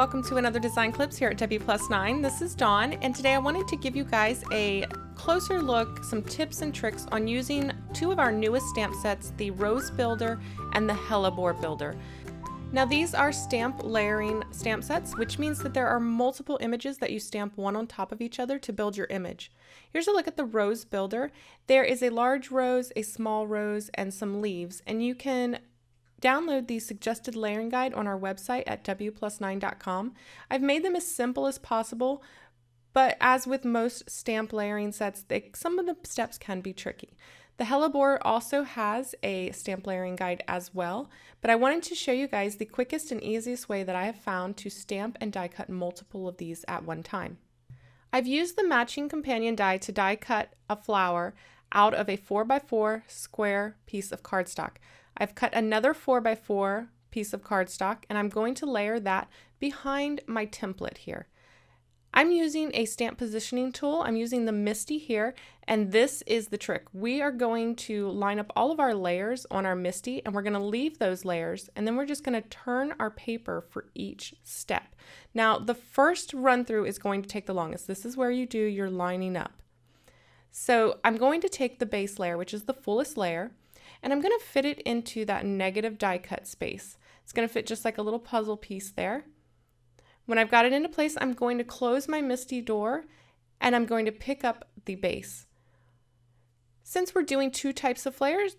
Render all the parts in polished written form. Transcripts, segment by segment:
welcome to another Design Clips here at W+9. This is Dawn, and today I wanted to give you guys a closer look, some tips and tricks on using two of our newest stamp sets, the Rose Builder and the Hellebore Builder. Now these are stamp layering stamp sets, which means that there are multiple images that you stamp one on top of each other to build your image. Here's a look at the Rose Builder. There is a large rose, a small rose, and some leaves, and you can download the suggested layering guide on our website at w+9.com. I've made them as simple as possible, but as with most stamp layering sets, some of the steps can be tricky. The Hellebore also has a stamp layering guide as well, but I wanted to show you guys the quickest and easiest way that I have found to stamp and die cut multiple of these at one time. I've used the matching companion die to die cut a flower out of a 4x4 square piece of cardstock. I've cut another 4x4 piece of cardstock, and I'm going to layer that behind my template here. I'm using a stamp positioning tool. I'm using the MISTI here, and this is the trick. We are going to line up all of our layers on our MISTI, and we're going to leave those layers, and then we're just going to turn our paper for each step. Now, the first run through is going to take the longest. This is where you do your lining up. So I'm going to take the base layer, which is the fullest layer, and I'm going to fit it into that negative die cut space. It's going to fit just like a little puzzle piece there. When I've got it into place, I'm going to close my MISTI door and I'm going to pick up the base. Since we're doing two types of flowers,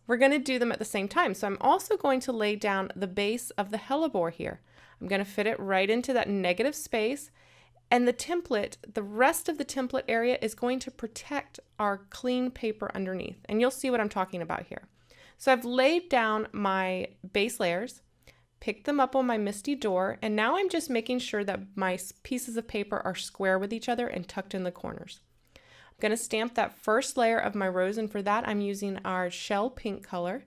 we're going to do them at the same time. So I'm also going to lay down the base of the Hellebore here. I'm going to fit it right into that negative space. And the template, the rest of the template area is going to protect our clean paper underneath. And you'll see what I'm talking about here. So I've laid down my base layers, picked them up on my MISTI door, and now I'm just making sure that my pieces of paper are square with each other and tucked in the corners. I'm going to stamp that first layer of my rose, and for that I'm using our shell pink color.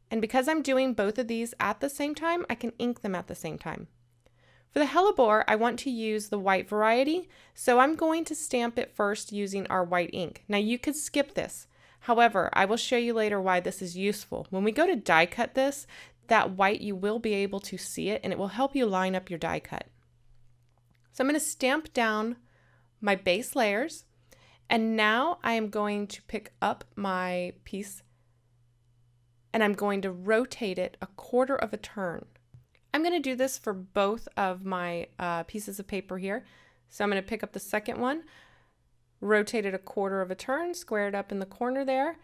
And because I'm doing both of these at the same time, I can ink them at the same time. For the Hellebore, I want to use the white variety, so I'm going to stamp it first using our white ink. Now you could skip this. However, I will show you later why this is useful. When we go to die cut this, that white, you will be able to see it and it will help you line up your die cut. So I'm going to stamp down my base layers, and now I am going to pick up my piece and I'm going to rotate it a quarter of a turn. I'm going to do this for both of my pieces of paper here. So I'm going to pick up the second one, rotate it a quarter of a turn, square it up in the corner there,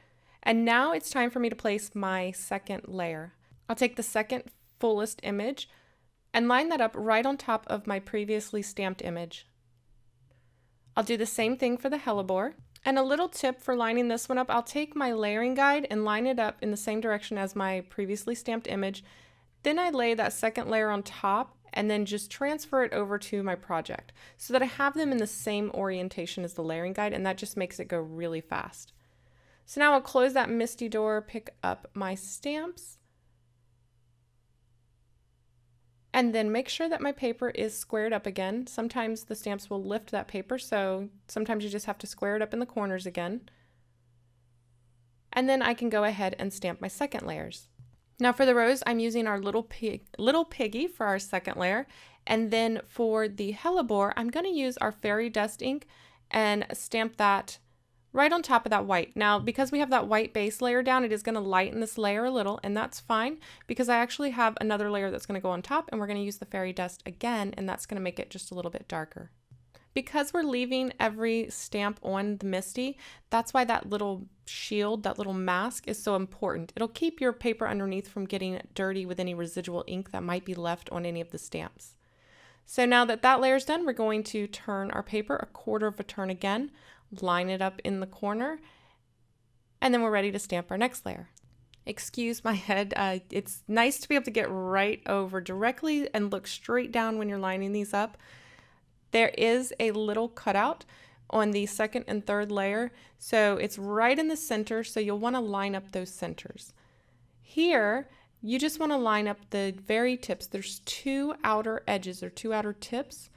and now it's time for me to place my second layer. I'll take the second fullest image and line that up right on top of my previously stamped image. I'll do the same thing for the Hellebore. And a little tip for lining this one up, I'll take my layering guide and line it up in the same direction as my previously stamped image. Then I lay that second layer on top and then just transfer it over to my project so that I have them in the same orientation as the layering guide, and that just makes it go really fast. So now I'll close that MISTI door, pick up my stamps, and then make sure that my paper is squared up again. Sometimes the stamps will lift that paper, so sometimes you just have to square it up in the corners again. And then I can go ahead and stamp my second layers. Now for the rose, I'm using our little piggy for our second layer. And then for the Hellebore, I'm going to use our fairy dust ink and stamp that right on top of that white. Now, because we have that white base layer down, it is going to lighten this layer a little, and that's fine because I actually have another layer that's going to go on top, and we're going to use the fairy dust again, and that's going to make it just a little bit darker. Because we're leaving every stamp on the MISTI, that's why that little shield, that little mask is so important. It'll keep your paper underneath from getting dirty with any residual ink that might be left on any of the stamps. So now that that layer's done, we're going to turn our paper a quarter of a turn again, line it up in the corner, and then we're ready to stamp our next layer. Excuse my head, it's nice to be able to get right over directly and look straight down when you're lining these up. There is a little cutout on the second and third layer, so it's right in the center, so you'll want to line up those centers. Here, you just want to line up the very tips. There's two outer edges or two outer tips,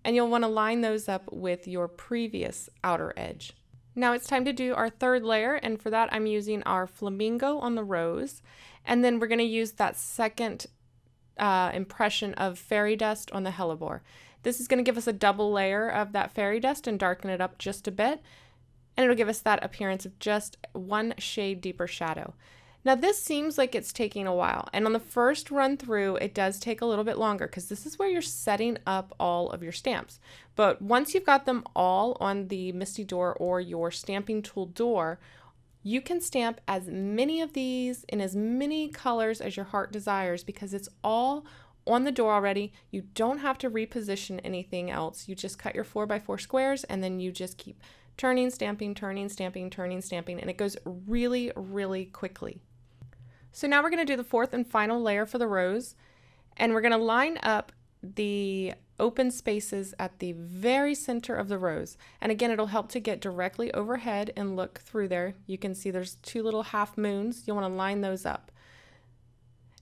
and you'll want to line those up with your previous outer edge. Now it's time to do our third layer, and for that I'm using our flamingo on the rose, and then we're going to use that second impression of fairy dust on the hellebore. This is going to give us a double layer of that fairy dust and darken it up just a bit, and it'll give us that appearance of just one shade deeper shadow. Now this seems like it's taking a while, and on the first run through it does take a little bit longer because this is where you're setting up all of your stamps. But once you've got them all on the Misty door or your stamping tool door, you can stamp as many of these in as many colors as your heart desires because it's all on the door already. You don't have to reposition anything else. You just cut your 4x4 squares and then you just keep turning, stamping, turning, stamping, turning, stamping, and it goes really, really quickly. So now we're going to do the fourth and final layer for the rose, and we're going to line up the open spaces at the very center of the rose. And again, it'll help to get directly overhead and look through there. You can see there's two little half moons. You'll want to line those up.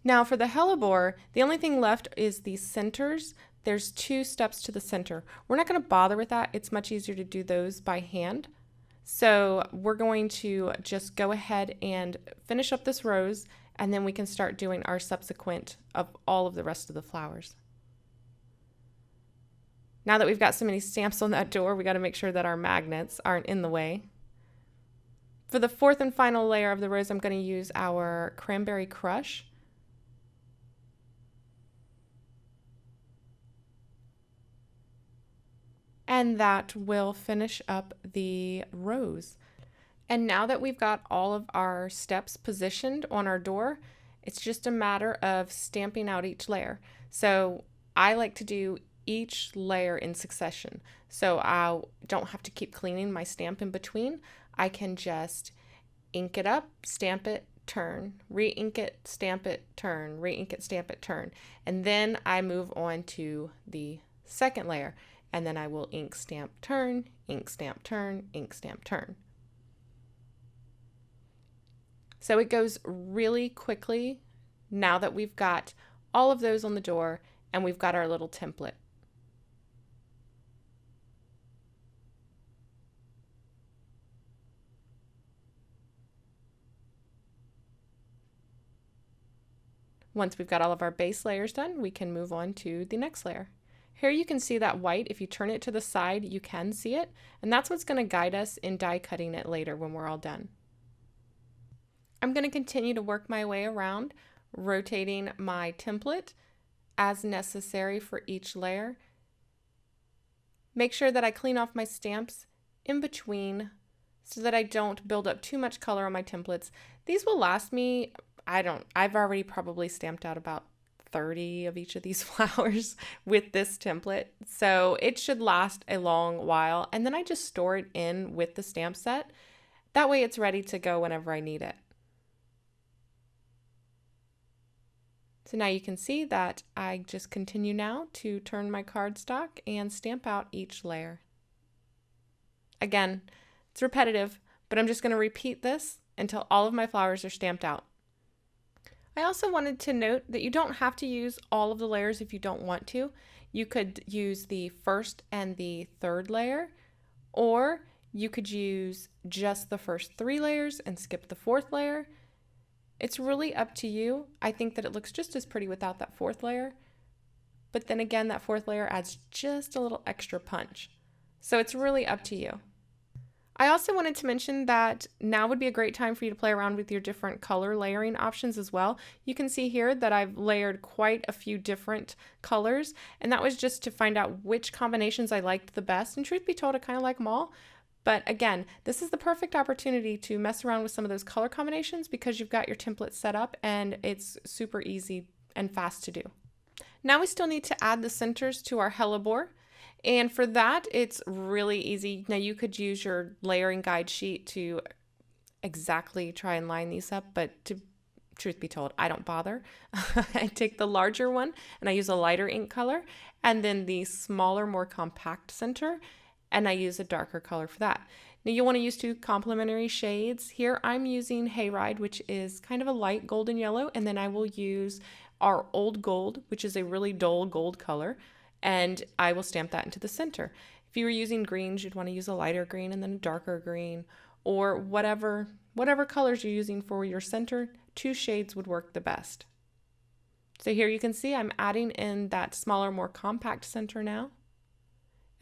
Now for the hellebore, the only thing left is the centers. There's 2 steps to the center. We're not going to bother with that. It's much easier to do those by hand. So we're going to just go ahead and finish up this rose, and then we can start doing our subsequent of all of the rest of the flowers. Now that we've got so many stamps on that door, we got to make sure that our magnets aren't in the way. For the fourth and final layer of the rose, I'm going to use our Cranberry Crush. And that will finish up the rose. And now that we've got all of our steps positioned on our door, it's just a matter of stamping out each layer. So I like to do each layer in succession. So I don't have to keep cleaning my stamp in between. I can just ink it up, stamp it, turn, re-ink it, stamp it, turn, re-ink it, stamp it, turn. And then I move on to the second layer. And then I will ink, stamp, turn, ink, stamp, turn, ink, stamp, turn. So it goes really quickly now that we've got all of those on the door and we've got our little template. Once we've got all of our base layers done, we can move on to the next layer. Here you can see that white. If you turn it to the side, you can see it, and that's what's going to guide us in die cutting it later when we're all done. I'm going to continue to work my way around, rotating my template as necessary for each layer. Make sure that I clean off my stamps in between so that I don't build up too much color on my templates. These will last me, I've already probably stamped out about 30 of each of these flowers with this template, so it should last a long while, and then I just store it in with the stamp set. That way it's ready to go whenever I need it. So now you can see that I just continue now to turn my cardstock and stamp out each layer. Again, it's repetitive, but I'm just going to repeat this until all of my flowers are stamped out. I also wanted to note that you don't have to use all of the layers if you don't want to. You could use the first and the third layer, or you could use just the first 3 layers and skip the 4th layer. It's really up to you. I think that it looks just as pretty without that 4th layer, but then again, that 4th layer adds just a little extra punch. So it's really up to you. I also wanted to mention that now would be a great time for you to play around with your different color layering options as well. You can see here that I've layered quite a few different colors, and that was just to find out which combinations I liked the best. And truth be told, I kind of like them all. But again, this is the perfect opportunity to mess around with some of those color combinations because you've got your template set up and it's super easy and fast to do. Now we still need to add the centers to our hellebore. And for that, it's really easy. Now you could use your layering guide sheet to exactly try and line these up, but truth be told, I don't bother. I take the larger one and I use a lighter ink color, and then the smaller, more compact center, and I use a darker color for that. Now you want to use 2 complementary shades. Here I'm using Hayride, which is kind of a light golden yellow, and then I will use our Old Gold, which is a really dull gold color, and I will stamp that into the center. If you were using greens, you'd want to use a lighter green and then a darker green, or whatever colors you're using for your center, 2 shades would work the best. So here you can see I'm adding in that smaller, more compact center now,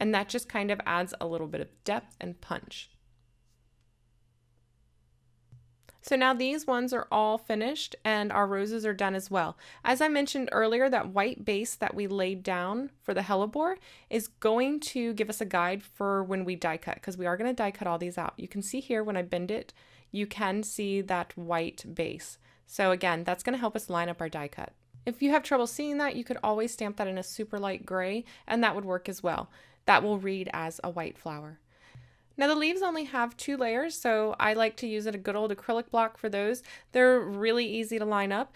and that just kind of adds a little bit of depth and punch. So now these ones are all finished and our roses are done as well. As I mentioned earlier, that white base that we laid down for the hellebore is going to give us a guide for when we die cut, because we are going to die cut all these out. You can see here when I bend it, you can see that white base. So again, that's going to help us line up our die cut. If you have trouble seeing that, you could always stamp that in a super light gray, and that would work as well. That will read as a white flower. Now the leaves only have 2 layers, so I like to use a good old acrylic block for those. They're really easy to line up.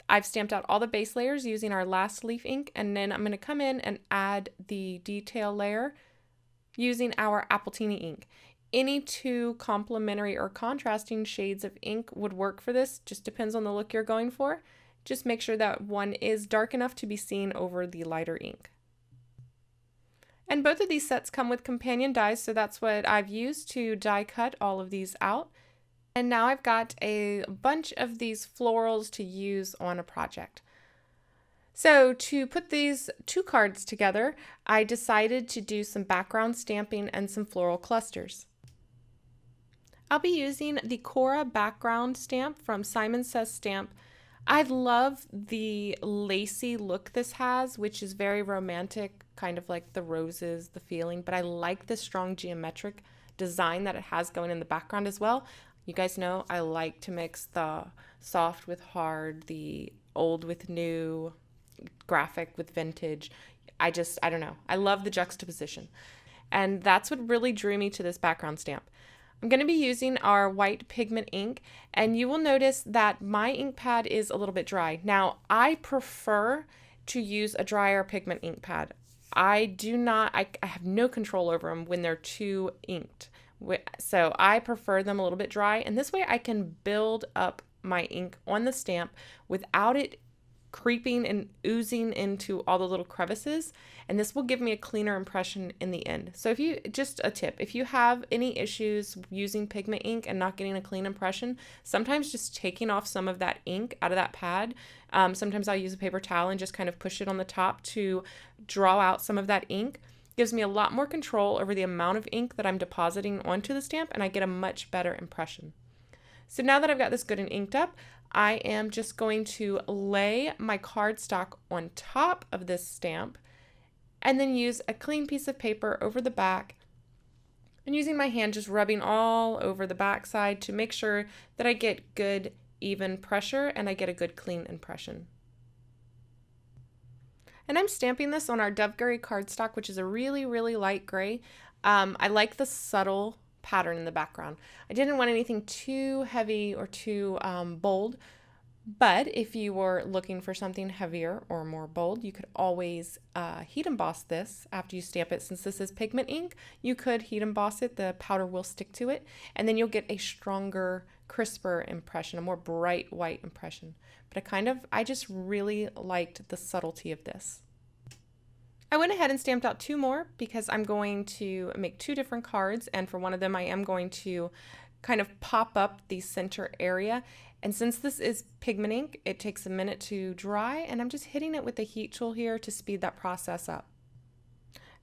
I've stamped out all the base layers using our last leaf ink, and then I'm going to come in and add the detail layer using our Appletini ink. Any 2 complementary or contrasting shades of ink would work for this, just depends on the look you're going for. Just make sure that one is dark enough to be seen over the lighter ink. And both of these sets come with companion dies, so that's what I've used to die cut all of these out. And now I've got a bunch of these florals to use on a project. So to put these 2 cards together, I decided to do some background stamping and some floral clusters. I'll be using the Cora background stamp from Simon Says Stamp. I love the lacy look this has, which is very romantic, kind of like the roses, the feeling, but I like the strong geometric design that it has going in the background as well. You guys know I like to mix the soft with hard, the old with new, graphic with vintage. I don't know. I love the juxtaposition. And that's what really drew me to this background stamp. I'm going to be using our white pigment ink, and you will notice that my ink pad is a little bit dry. Now, I prefer to use a drier pigment ink pad. I have no control over them when they're too inked. So I prefer them a little bit dry, and this way I can build up my ink on the stamp without it creeping and oozing into all the little crevices, and this will give me a cleaner impression in the end. So just a tip, if you have any issues using pigment ink and not getting a clean impression, sometimes just taking off some of that ink out of that pad, sometimes I'll use a paper towel and just kind of push it on the top to draw out some of that ink. Gives me a lot more control over the amount of ink that I'm depositing onto the stamp, and I get a much better impression. So now that I've got this good and inked up, I am just going to lay my cardstock on top of this stamp and then use a clean piece of paper over the back, and using my hand just rubbing all over the back side to make sure that I get good even pressure and I get a good clean impression. And I'm stamping this on our Dove Gray cardstock, which is a really, really light gray. I like the subtle pattern in the background. I didn't want anything too heavy or too bold, but if you were looking for something heavier or more bold, you could always heat emboss this after you stamp it. Since this is pigment ink, you could heat emboss it, the powder will stick to it, and then you'll get a stronger, crisper impression, a more bright white impression. But I just really liked the subtlety of this. I went ahead and stamped out 2 more because I'm going to make 2 different cards, and for one of them I am going to kind of pop up the center area. And since this is pigment ink, it takes a minute to dry, and I'm just hitting it with the heat tool here to speed that process up.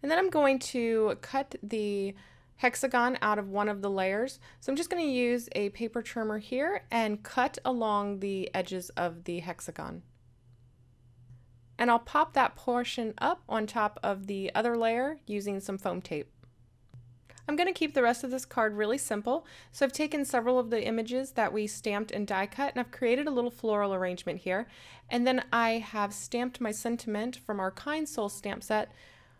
And then I'm going to cut the hexagon out of one of the layers. So I'm just going to use a paper trimmer here and cut along the edges of the hexagon. And I'll pop that portion up on top of the other layer using some foam tape. I'm going to keep the rest of this card really simple, so I've taken several of the images that we stamped and die cut, and I've created a little floral arrangement here, and then I have stamped my sentiment from our Kind Soul stamp set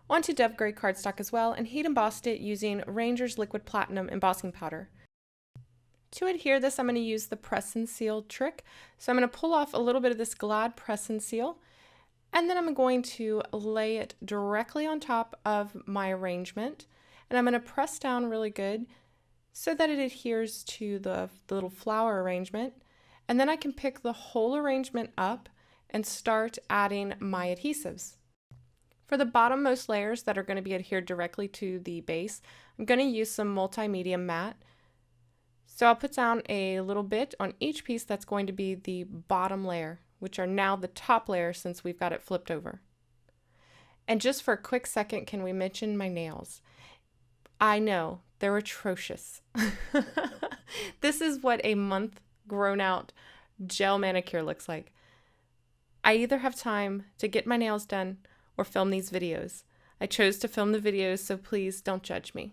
onto Dove Gray cardstock as well, and heat embossed it using Ranger's Liquid Platinum embossing powder. To adhere this, I'm going to use the press and seal trick, so I'm going to pull off a little bit of this Glad press and seal, and then I'm going to lay it directly on top of my arrangement. And I'm going to press down really good so that it adheres to the little flower arrangement. And then I can pick the whole arrangement up and start adding my adhesives. For the bottommost layers that are going to be adhered directly to the base, I'm going to use some multi-medium matte. So I'll put down a little bit on each piece that's going to be the bottom layer, which are now the top layer since we've got it flipped over. And just for a quick second, can we mention my nails? I know, they're atrocious. This is what a month grown out gel manicure looks like. I either have time to get my nails done or film these videos. I chose to film the videos, so please don't judge me.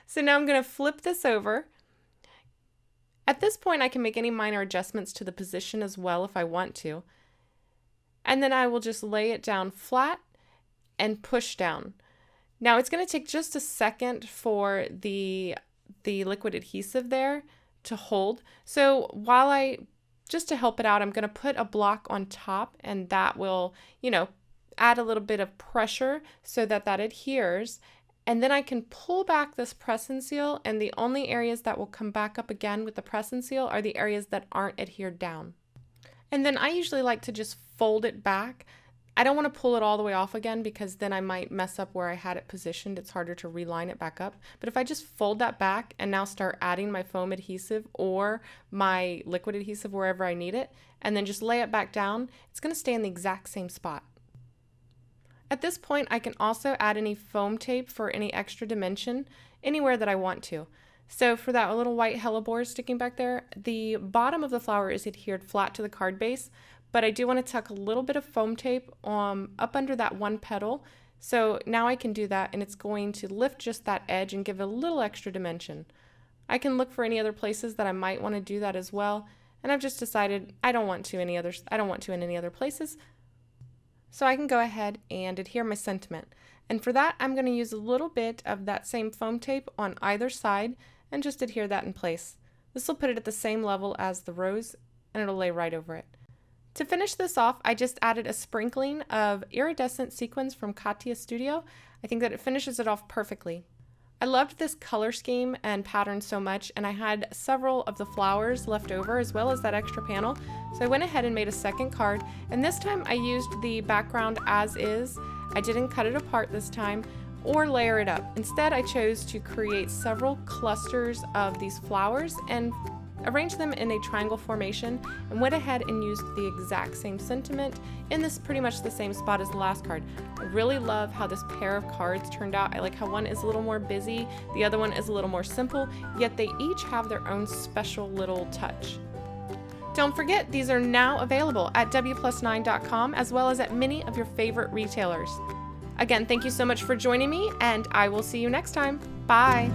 So now I'm going to flip this over. At this point, I can make any minor adjustments to the position as well if I want to. And then I will just lay it down flat and push down. Now it's going to take just a second for the liquid adhesive there to hold. So just to help it out, I'm going to put a block on top, and that will, add a little bit of pressure so that adheres. And then I can pull back this press and seal, and the only areas that will come back up again with the press and seal are the areas that aren't adhered down. And then I usually like to just fold it back. I don't want to pull it all the way off again because then I might mess up where I had it positioned. It's harder to reline it back up. But if I just fold that back and now start adding my foam adhesive or my liquid adhesive wherever I need it, and then just lay it back down, it's going to stay in the exact same spot. At this point, I can also add any foam tape for any extra dimension anywhere that I want to. So for that little white hellebore sticking back there, the bottom of the flower is adhered flat to the card base, but I do want to tuck a little bit of foam tape up under that one petal. So now I can do that, and it's going to lift just that edge and give a little extra dimension. I can look for any other places that I might want to do that as well, and I've just decided I don't want to in any other places. So I can go ahead and adhere my sentiment. And for that, I'm going to use a little bit of that same foam tape on either side and just adhere that in place. This will put it at the same level as the rose, and it'll lay right over it. To finish this off, I just added a sprinkling of iridescent sequins from Katia Studio. I think that it finishes it off perfectly. I loved this color scheme and pattern so much, and I had several of the flowers left over as well as that extra panel. So I went ahead and made a second card, and this time I used the background as is. I didn't cut it apart this time or layer it up. Instead, I chose to create several clusters of these flowers and arrange them in a triangle formation, and went ahead and used the exact same sentiment in this pretty much the same spot as the last card. I really love how this pair of cards turned out. I like how one is a little more busy, the other one is a little more simple, yet they each have their own special little touch. Don't forget, these are now available at wplus9.com as well as at many of your favorite retailers. Again, thank you so much for joining me, and I will see you next time. Bye!